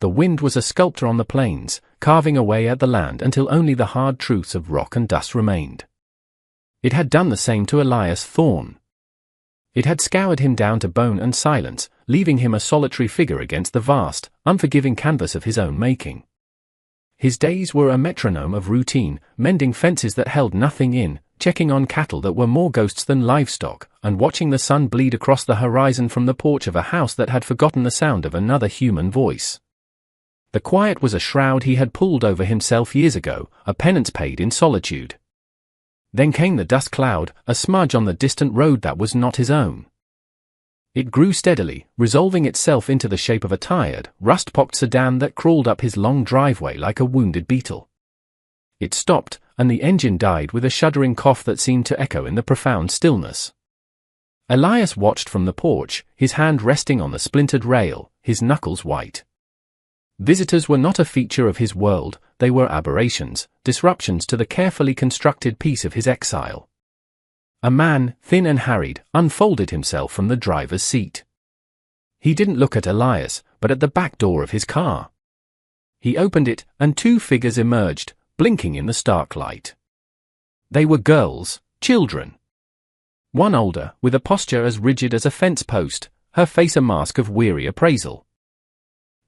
The wind was a sculptor on the plains, carving away at the land until only the hard truths of rock and dust remained. It had done the same to Elias Thorne. It had scoured him down to bone and silence, leaving him a solitary figure against the vast, unforgiving canvas of his own making. His days were a metronome of routine, mending fences that held nothing in, checking on cattle that were more ghosts than livestock, and watching the sun bleed across the horizon from the porch of a house that had forgotten the sound of another human voice. The quiet was a shroud he had pulled over himself years ago, a penance paid in solitude. Then came the dust cloud, a smudge on the distant road that was not his own. It grew steadily, resolving itself into the shape of a tired, rust-pocked sedan that crawled up his long driveway like a wounded beetle. It stopped, and the engine died with a shuddering cough that seemed to echo in the profound stillness. Elias watched from the porch, his hand resting on the splintered rail, his knuckles white. Visitors were not a feature of his world, they were aberrations, disruptions to the carefully constructed peace of his exile. A man, thin and harried, unfolded himself from the driver's seat. He didn't look at Elias, but at the back door of his car. He opened it, and two figures emerged, blinking in the stark light. They were girls, children. One older, with a posture as rigid as a fence post, her face a mask of weary appraisal.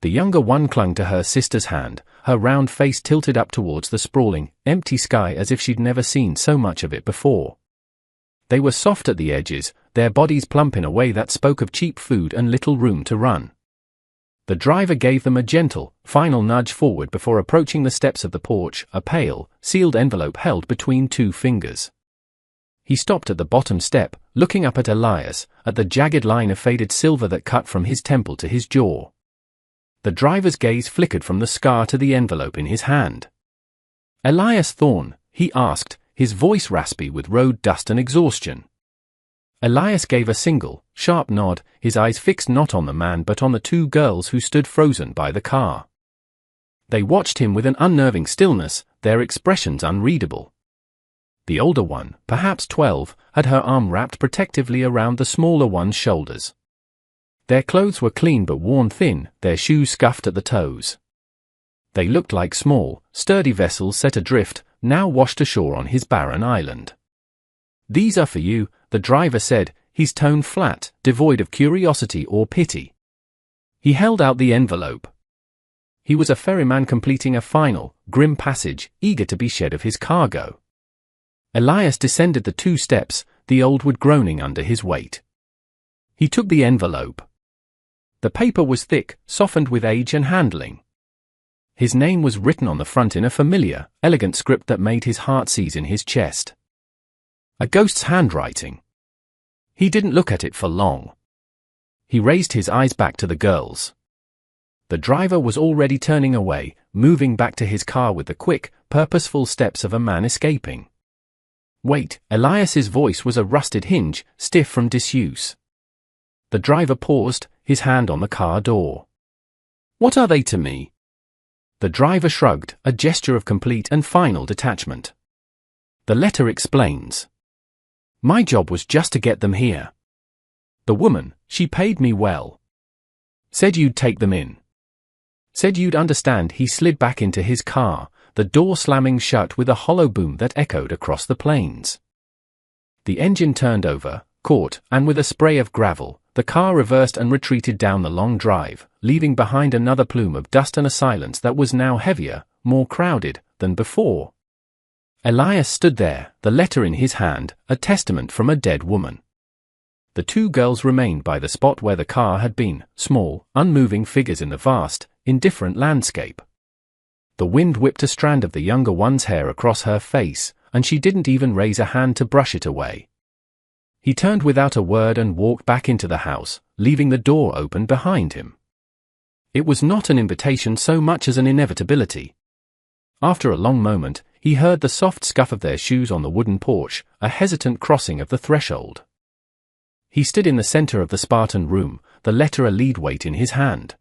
The younger one clung to her sister's hand, her round face tilted up towards the sprawling, empty sky as if she'd never seen so much of it before. They were soft at the edges, their bodies plump in a way that spoke of cheap food and little room to run. The driver gave them a gentle, final nudge forward before approaching the steps of the porch, a pale, sealed envelope held between two fingers. He stopped at the bottom step, looking up at Elias, at the jagged line of faded silver that cut from his temple to his jaw. The driver's gaze flickered from the scar to the envelope in his hand. "Elias Thorne?" he asked, his voice raspy with road dust and exhaustion. Elias gave a single, sharp nod, his eyes fixed not on the man but on the two girls who stood frozen by the car. They watched him with an unnerving stillness, their expressions unreadable. The older one, perhaps 12, had her arm wrapped protectively around the smaller one's shoulders. Their clothes were clean but worn thin, their shoes scuffed at the toes. They looked like small, sturdy vessels set adrift, now washed ashore on his barren island. "These are for you," the driver said, his tone flat, devoid of curiosity or pity. He held out the envelope. He was a ferryman completing a final, grim passage, eager to be shed of his cargo. Elias descended the 2 steps, the old wood groaning under his weight. He took the envelope. The paper was thick, softened with age and handling. His name was written on the front in a familiar, elegant script that made his heart seize in his chest. A ghost's handwriting. He didn't look at it for long. He raised his eyes back to the girls. The driver was already turning away, moving back to his car with the quick, purposeful steps of a man escaping. "Wait," Elias's voice was a rusted hinge, stiff from disuse. The driver paused, his hand on the car door. "What are they to me?" The driver shrugged, a gesture of complete and final detachment. "The letter explains. My job was just to get them here. The woman, she paid me well. Said you'd take them in. Said you'd understand." He slid back into his car, the door slamming shut with a hollow boom that echoed across the plains. The engine turned over, caught, and with a spray of gravel, the car reversed and retreated down the long drive, leaving behind another plume of dust and a silence that was now heavier, more crowded, than before. Elias stood there, the letter in his hand, a testament from a dead woman. The 2 girls remained by the spot where the car had been, small, unmoving figures in the vast, indifferent landscape. The wind whipped a strand of the younger one's hair across her face, and she didn't even raise a hand to brush it away. He turned without a word and walked back into the house, leaving the door open behind him. It was not an invitation so much as an inevitability. After a long moment, he heard the soft scuff of their shoes on the wooden porch, a hesitant crossing of the threshold. He stood in the center of the Spartan room, the letter a lead weight in his hand.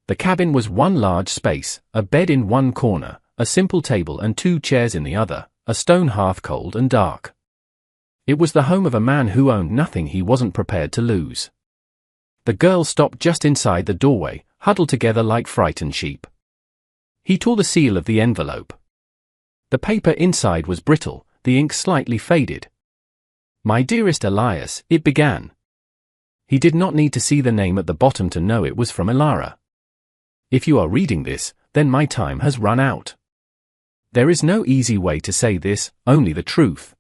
The cabin was one large space, a bed in one corner, a simple table and 2 chairs in the other, a stone hearth cold and dark. It was the home of a man who owned nothing he wasn't prepared to lose. The girl stopped just inside the doorway, huddled together like frightened sheep. He tore the seal of the envelope. The paper inside was brittle, the ink slightly faded. "My dearest Elias," it began. He did not need to see the name at the bottom to know it was from Elara. "If you are reading this, then my time has run out. There is no easy way to say this, only the truth.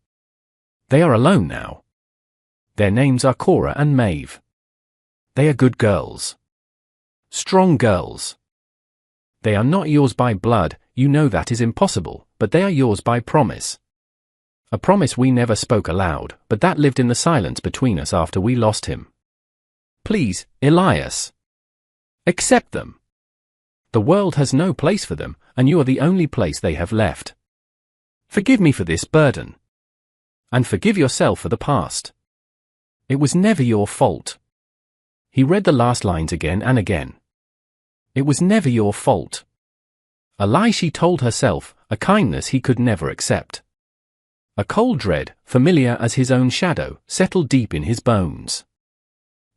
They are alone now. Their names are Cora and Maeve. They are good girls. Strong girls. They are not yours by blood, you know that is impossible, but they are yours by promise. A promise we never spoke aloud, but that lived in the silence between us after we lost him. Please, Elias. Accept them. The world has no place for them, and you are the only place they have left. Forgive me for this burden. And forgive yourself for the past. It was never your fault." He read the last lines again and again. It was never your fault. A lie she told herself, a kindness he could never accept. A cold dread, familiar as his own shadow, settled deep in his bones.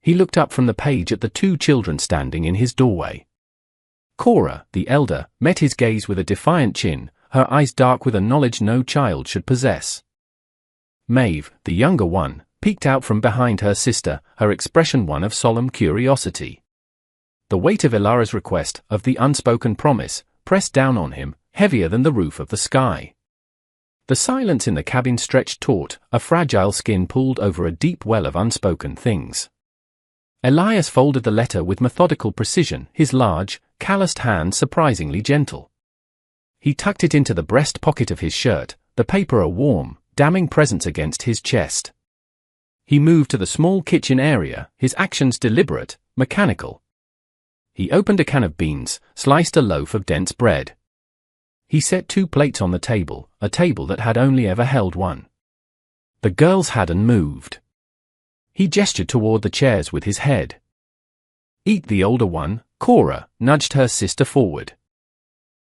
He looked up from the page at the two children standing in his doorway. Cora, the elder, met his gaze with a defiant chin, her eyes dark with a knowledge no child should possess. Maeve, the younger one, peeked out from behind her sister, her expression one of solemn curiosity. The weight of Elara's request, of the unspoken promise, pressed down on him, heavier than the roof of the sky. The silence in the cabin stretched taut, a fragile skin pulled over a deep well of unspoken things. Elias folded the letter with methodical precision, his large, calloused hand surprisingly gentle. He tucked it into the breast pocket of his shirt, the paper a warm, damning presence against his chest. He moved to the small kitchen area, his actions deliberate, mechanical. He opened a can of beans, sliced a loaf of dense bread. He set 2 plates on the table, a table that had only ever held one. The girls hadn't moved. He gestured toward the chairs with his head. "Eat." The older one, Cora, nudged her sister forward.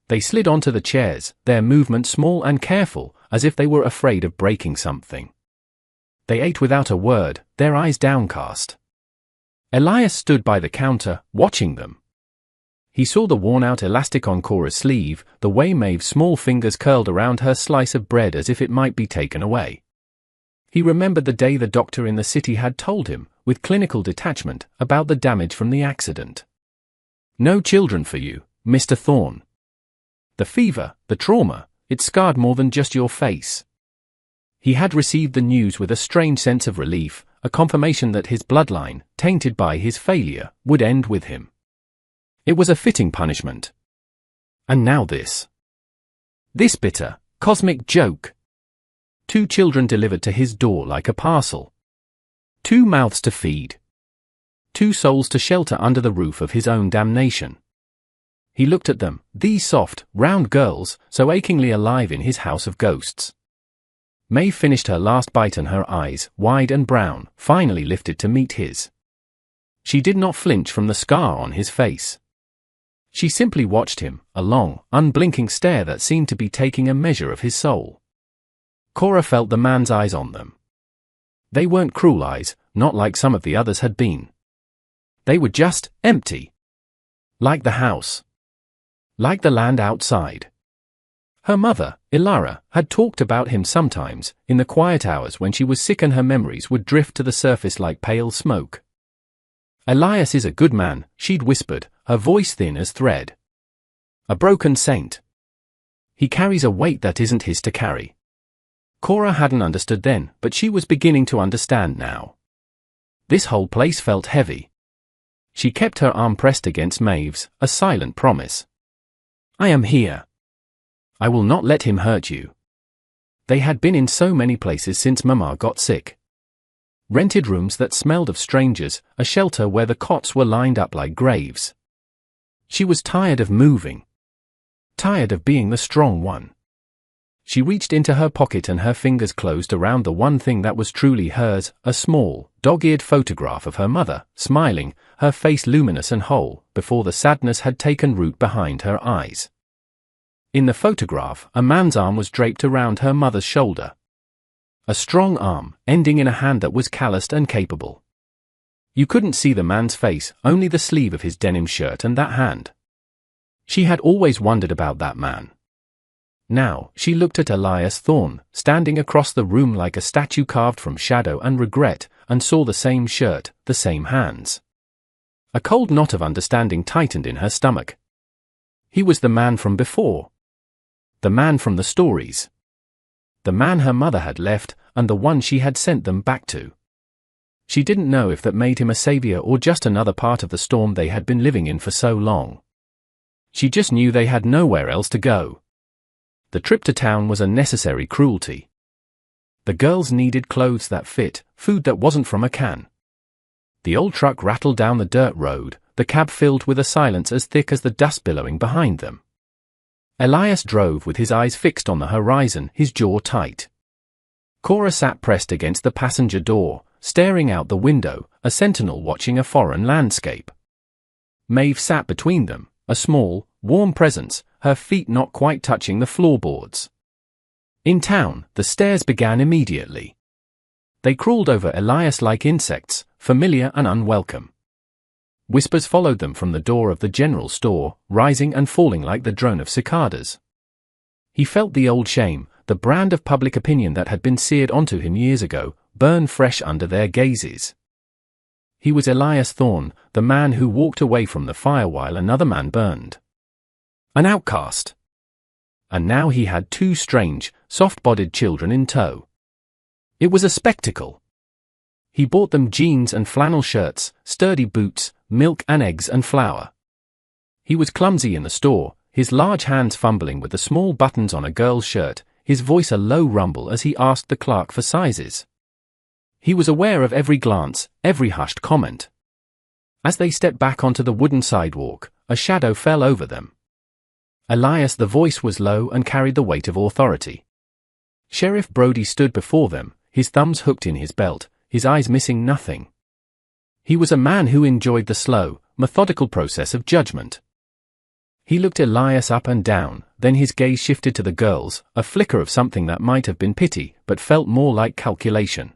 They slid onto the chairs, their movement small and careful, as if they were afraid of breaking something. They ate without a word, their eyes downcast. Elias stood by the counter, watching them. He saw the worn-out elastic on Cora's sleeve, the way Maeve's small fingers curled around her slice of bread as if it might be taken away. He remembered the day the doctor in the city had told him, with clinical detachment, about the damage from the accident. "No children for you, Mr. Thorne. The fever, the trauma, it scarred more than just your face." He had received the news with a strange sense of relief, a confirmation that his bloodline, tainted by his failure, would end with him. It was a fitting punishment. And now this. This bitter, cosmic joke. 2 children delivered to his door like a parcel. 2 mouths to feed. 2 souls to shelter under the roof of his own damnation. He looked at them, these soft, round girls, so achingly alive in his house of ghosts. Maeve finished her last bite and her eyes, wide and brown, finally lifted to meet his. She did not flinch from the scar on his face. She simply watched him, a long, unblinking stare that seemed to be taking a measure of his soul. Cora felt the man's eyes on them. They weren't cruel eyes, not like some of the others had been. They were just empty. Like the house. Like the land outside. Her mother, Elara, had talked about him sometimes, in the quiet hours when she was sick and her memories would drift to the surface like pale smoke. "Elias is a good man," she'd whispered, her voice thin as thread. "A broken saint. He carries a weight that isn't his to carry." Cora hadn't understood then, but she was beginning to understand now. This whole place felt heavy. She kept her arm pressed against Maeve's, a silent promise. "I am here. I will not let him hurt you." They had been in so many places since Mama got sick. Rented rooms that smelled of strangers, a shelter where the cots were lined up like graves. She was tired of moving. Tired of being the strong one. She reached into her pocket and her fingers closed around the one thing that was truly hers, a small, dog-eared photograph of her mother, smiling, her face luminous and whole, before the sadness had taken root behind her eyes. In the photograph, a man's arm was draped around her mother's shoulder. A strong arm, ending in a hand that was calloused and capable. You couldn't see the man's face, only the sleeve of his denim shirt and that hand. She had always wondered about that man. Now, she looked at Elias Thorne, standing across the room like a statue carved from shadow and regret, and saw the same shirt, the same hands. A cold knot of understanding tightened in her stomach. He was the man from before. The man from the stories. The man her mother had left, and the one she had sent them back to. She didn't know if that made him a savior or just another part of the storm they had been living in for so long. She just knew they had nowhere else to go. The trip to town was a necessary cruelty. The girls needed clothes that fit, food that wasn't from a can. The old truck rattled down the dirt road, the cab filled with a silence as thick as the dust billowing behind them. Elias drove with his eyes fixed on the horizon, his jaw tight. Cora sat pressed against the passenger door, staring out the window, a sentinel watching a foreign landscape. Maeve sat between them, a small, warm presence, her feet not quite touching the floorboards. In town, the stares began immediately. They crawled over Elias like insects, familiar and unwelcome. Whispers followed them from the door of the general store, rising and falling like the drone of cicadas. He felt the old shame, the brand of public opinion that had been seared onto him years ago, burn fresh under their gazes. He was Elias Thorne, the man who walked away from the fire while another man burned. An outcast. And now he had two strange, soft-bodied children in tow. It was a spectacle. He bought them jeans and flannel shirts, sturdy boots, milk and eggs and flour. He was clumsy in the store, his large hands fumbling with the small buttons on a girl's shirt, his voice a low rumble as he asked the clerk for sizes. He was aware of every glance, every hushed comment. As they stepped back onto the wooden sidewalk, a shadow fell over them. Elias, the voice was low and carried the weight of authority. Sheriff Brody stood before them, his thumbs hooked in his belt, his eyes missing nothing. He was a man who enjoyed the slow, methodical process of judgment. He looked Elias up and down, then his gaze shifted to the girls, a flicker of something that might have been pity, but felt more like calculation.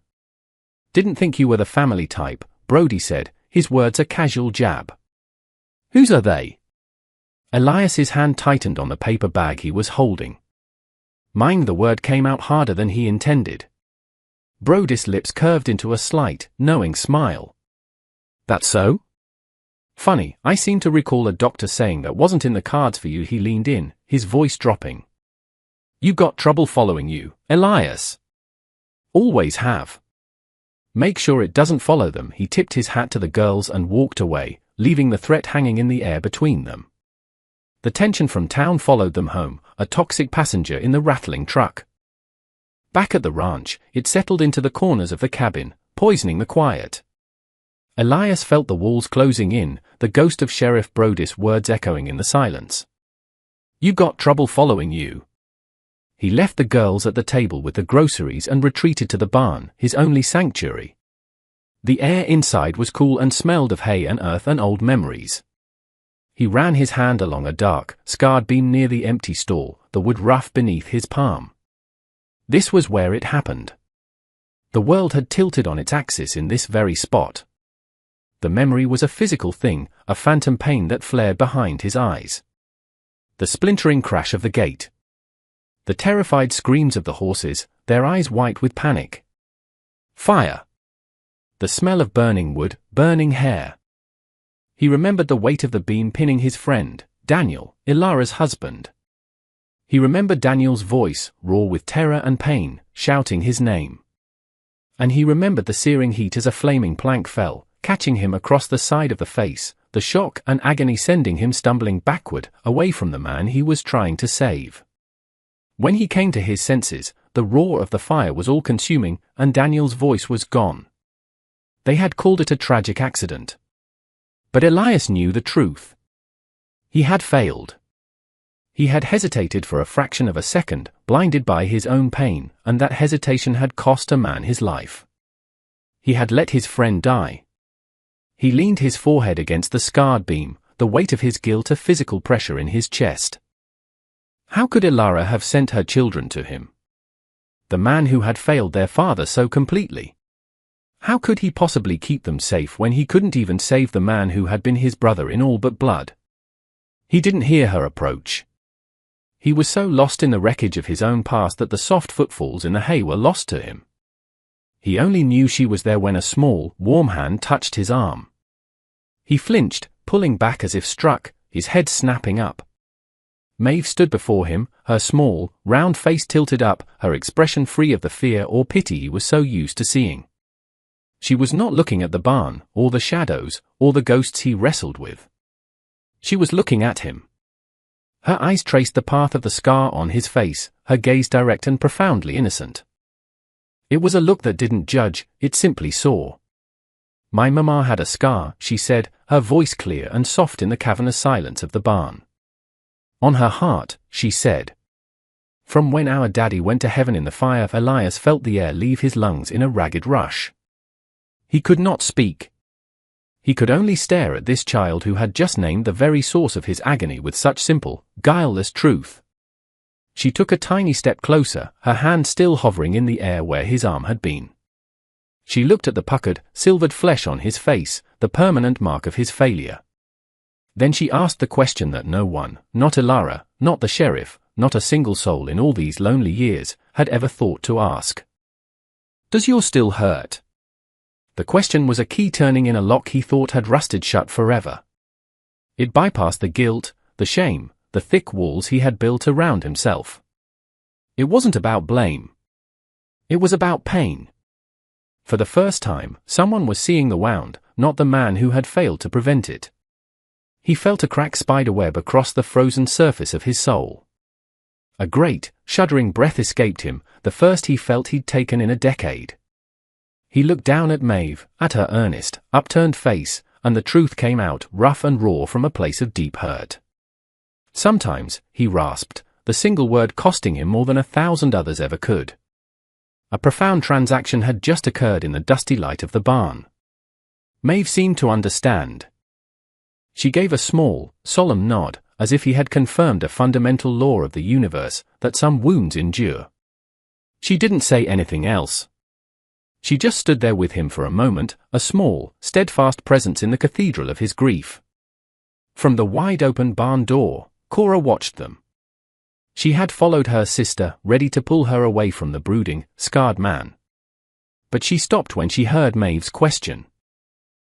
Didn't think you were the family type, Brody said, his words a casual jab. Whose are they? Elias's hand tightened on the paper bag he was holding. Mine. The word came out harder than he intended. Brody's lips curved into a slight, knowing smile. That so? Funny, I seem to recall a doctor saying that wasn't in the cards for you. He leaned in, his voice dropping. You got trouble following you, Elias. Always have. Make sure it doesn't follow them. He tipped his hat to the girls and walked away, leaving the threat hanging in the air between them. The tension from town followed them home, a toxic passenger in the rattling truck. Back at the ranch, it settled into the corners of the cabin, poisoning the quiet. Elias felt the walls closing in, the ghost of Sheriff Brody's words echoing in the silence. You got trouble following you. He left the girls at the table with the groceries and retreated to the barn, his only sanctuary. The air inside was cool and smelled of hay and earth and old memories. He ran his hand along a dark, scarred beam near the empty stall, the wood rough beneath his palm. This was where it happened. The world had tilted on its axis in this very spot. The memory was a physical thing, a phantom pain that flared behind his eyes. The splintering crash of the gate. The terrified screams of the horses, their eyes white with panic. Fire. The smell of burning wood, burning hair. He remembered the weight of the beam pinning his friend, Daniel, Ilara's husband. He remembered Daniel's voice, raw with terror and pain, shouting his name. And he remembered the searing heat as a flaming plank fell, catching him across the side of the face, the shock and agony sending him stumbling backward, away from the man he was trying to save. When he came to his senses, the roar of the fire was all-consuming, and Daniel's voice was gone. They had called it a tragic accident. But Elias knew the truth. He had failed. He had hesitated for a fraction of a second, blinded by his own pain, and that hesitation had cost a man his life. He had let his friend die. He leaned his forehead against the scarred beam, the weight of his guilt a physical pressure in his chest. How could Ilara have sent her children to him? The man who had failed their father so completely. How could he possibly keep them safe when he couldn't even save the man who had been his brother in all but blood? He didn't hear her approach. He was so lost in the wreckage of his own past that the soft footfalls in the hay were lost to him. He only knew she was there when a small, warm hand touched his arm. He flinched, pulling back as if struck, his head snapping up. Maeve stood before him, her small, round face tilted up, her expression free of the fear or pity he was so used to seeing. She was not looking at the barn, or the shadows, or the ghosts he wrestled with. She was looking at him. Her eyes traced the path of the scar on his face, her gaze direct and profoundly innocent. It was a look that didn't judge, it simply saw. "My mama had a scar," she said, her voice clear and soft in the cavernous silence of the barn. "On her heart," she said. From when our daddy went to heaven in the fire, Elias felt the air leave his lungs in a ragged rush. He could not speak. He could only stare at this child who had just named the very source of his agony with such simple, guileless truth. She took a tiny step closer, her hand still hovering in the air where his arm had been. She looked at the puckered, silvered flesh on his face, the permanent mark of his failure. Then she asked the question that no one, not Ilara, not the sheriff, not a single soul in all these lonely years, had ever thought to ask. "Does yours still hurt?" The question was a key turning in a lock he thought had rusted shut forever. It bypassed the guilt, the shame, the thick walls he had built around himself. It wasn't about blame. It was about pain. For the first time, someone was seeing the wound, not the man who had failed to prevent it. He felt a crack spiderweb across the frozen surface of his soul. A great, shuddering breath escaped him, the first he felt he'd taken in a decade. He looked down at Maeve, at her earnest, upturned face, and the truth came out, rough and raw from a place of deep hurt. "Sometimes," he rasped, the single word costing him more than 1,000 others ever could. A profound transaction had just occurred in the dusty light of the barn. Maeve seemed to understand. She gave a small, solemn nod, as if he had confirmed a fundamental law of the universe, that some wounds endure. She didn't say anything else. She just stood there with him for a moment, a small, steadfast presence in the cathedral of his grief. From the wide-open barn door, Cora watched them. She had followed her sister, ready to pull her away from the brooding, scarred man. But she stopped when she heard Maeve's question.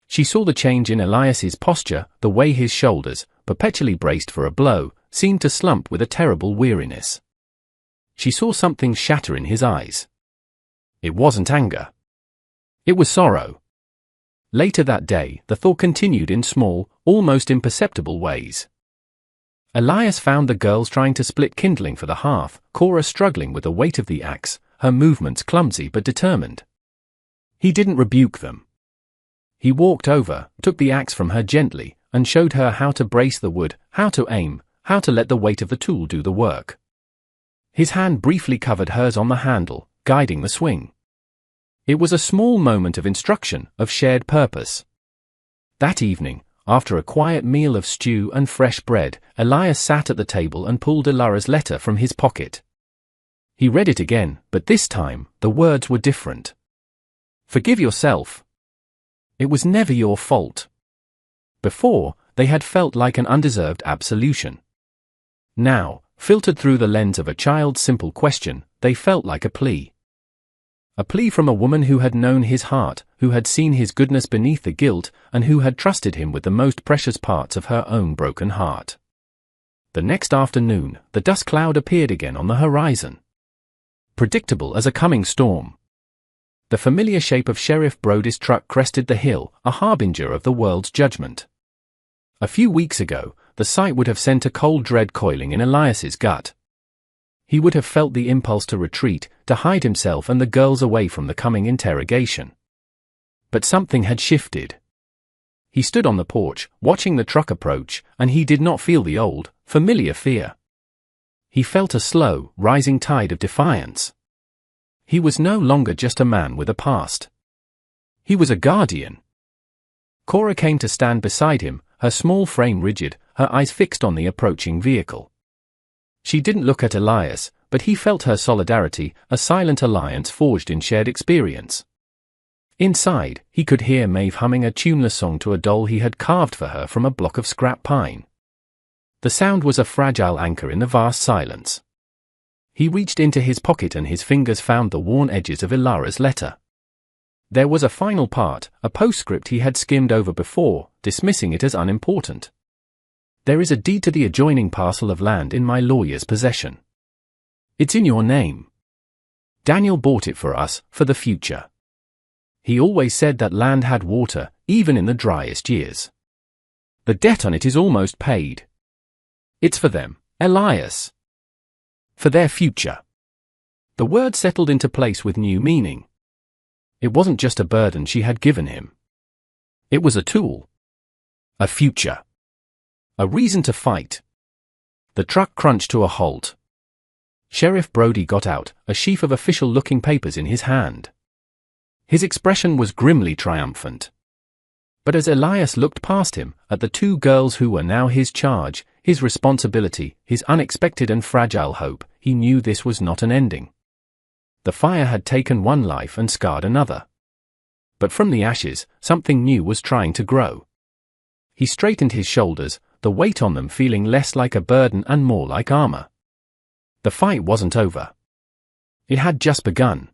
She saw the change in Elias's posture, the way his shoulders, perpetually braced for a blow, seemed to slump with a terrible weariness. She saw something shatter in his eyes. It wasn't anger. It was sorrow. Later that day, the thaw continued in small, almost imperceptible ways. Elias found the girls trying to split kindling for the hearth, Cora struggling with the weight of the axe, her movements clumsy but determined. He didn't rebuke them. He walked over, took the axe from her gently, and showed her how to brace the wood, how to aim, how to let the weight of the tool do the work. His hand briefly covered hers on the handle, guiding the swing. It was a small moment of instruction, of shared purpose. That evening, after a quiet meal of stew and fresh bread, Elias sat at the table and pulled Ilara's letter from his pocket. He read it again, but this time, the words were different. "Forgive yourself. It was never your fault." Before, they had felt like an undeserved absolution. Now, filtered through the lens of a child's simple question, they felt like a plea. A plea from a woman who had known his heart, who had seen his goodness beneath the guilt, and who had trusted him with the most precious parts of her own broken heart. The next afternoon, the dust cloud appeared again on the horizon. Predictable as a coming storm. The familiar shape of Sheriff Brody's truck crested the hill, a harbinger of the world's judgment. A few weeks ago, the sight would have sent a cold dread coiling in Elias's gut. He would have felt the impulse to retreat, to hide himself and the girls away from the coming interrogation. But something had shifted. He stood on the porch, watching the truck approach, and he did not feel the old, familiar fear. He felt a slow, rising tide of defiance. He was no longer just a man with a past. He was a guardian. Cora came to stand beside him, her small frame rigid, her eyes fixed on the approaching vehicle. She didn't look at Elias, but he felt her solidarity, a silent alliance forged in shared experience. Inside, he could hear Maeve humming a tuneless song to a doll he had carved for her from a block of scrap pine. The sound was a fragile anchor in the vast silence. He reached into his pocket and his fingers found the worn edges of Ilara's letter. There was a final part, a postscript he had skimmed over before, dismissing it as unimportant. There is a deed to the adjoining parcel of land in my lawyer's possession. It's in your name. Daniel bought it for us, for the future. He always said that land had water, even in the driest years. The debt on it is almost paid. It's for them, Elias. For their future. The word settled into place with new meaning. It wasn't just a burden she had given him. It was a tool. A future. A reason to fight. The truck crunched to a halt. Sheriff Brody got out, a sheaf of official-looking papers in his hand. His expression was grimly triumphant. But as Elias looked past him, at the two girls who were now his charge, his responsibility, his unexpected and fragile hope, he knew this was not an ending. The fire had taken one life and scarred another. But from the ashes, something new was trying to grow. He straightened his shoulders, the weight on them feeling less like a burden and more like armor. The fight wasn't over. It had just begun.